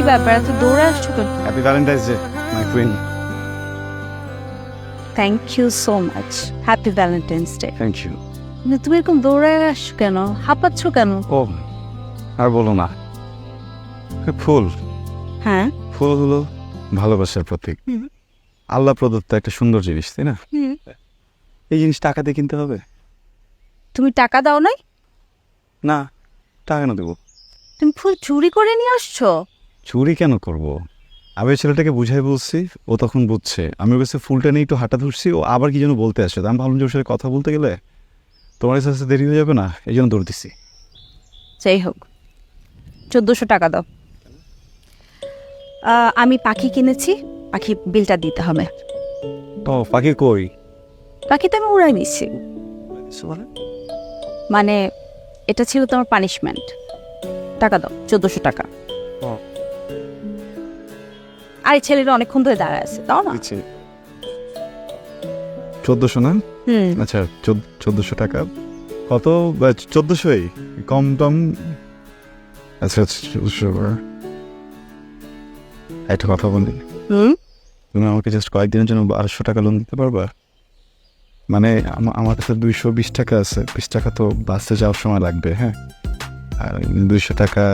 ব্যাপার, এত দৌড়ে আসছো কেন? Happy Valentine's day my queen. Thank you so much, happy Valentine's day. Thank you. তুমি এরকম দৌড়ে আসছো কেন, হাঁপাচ্ছ কেন? ও আর বলো না, ফুল হ্যাঁ। ফুল হলো ভালোবাসার প্রতীক। আল্লাহ প্রদত্ত একটা সুন্দর জিনিস, তাই না? এই জিনিস টাকা দিয়ে কিনতে হবে? তুমি টাকা দাও নাই? না, টাকা কেন দেবো? তুমি ফুল চুরি করে নিয়ে আসছো? চুরি কেন করব? আমি ওই ছেলেটাকে বুঝাই বলছি, ও তখন বুঝছে। আমি ওর কাছে ফুলটা নিয়ে একটু হাঁটা ধরছি, ও আবার কি যেন বলতে আসে। আমি ভাবলাম যে ওর সাথে কথা বলতে গেলে তোমার কাছে আসতে দেরি হয়ে যাবে না, এই জন্য দৌড় দিচ্ছি। যাই হোক, 1400 টাকা দাও। আমি পাখি কিনেছি, পাখি বিলটা দিতে হবে। ও পাখি কই? পাখি তো আমি উড়াই নিচ্ছি। মানে এটা ছিল তোমার পানিশমেন্ট। টাকা দাও, 1400 টাকা। আর এই ছেলেটা অনেকক্ষণ ধরে দাঁড়ায় আছে, তাও না? 1400 না? আচ্ছা 1400 টাকা। কত? 1400ই কম টম। আচ্ছা 1400। একটা কথা বলি, তুমি আমাকে জাস্ট কয়েকদিনের জন্য 1200 টাকা লোন দিতে পারবা? মানে আমার কাছে 220 টাকা আছে, 20 টাকা তো বাসে যাওয়ার সময় লাগবে। হ্যাঁ, আর 200 টাকা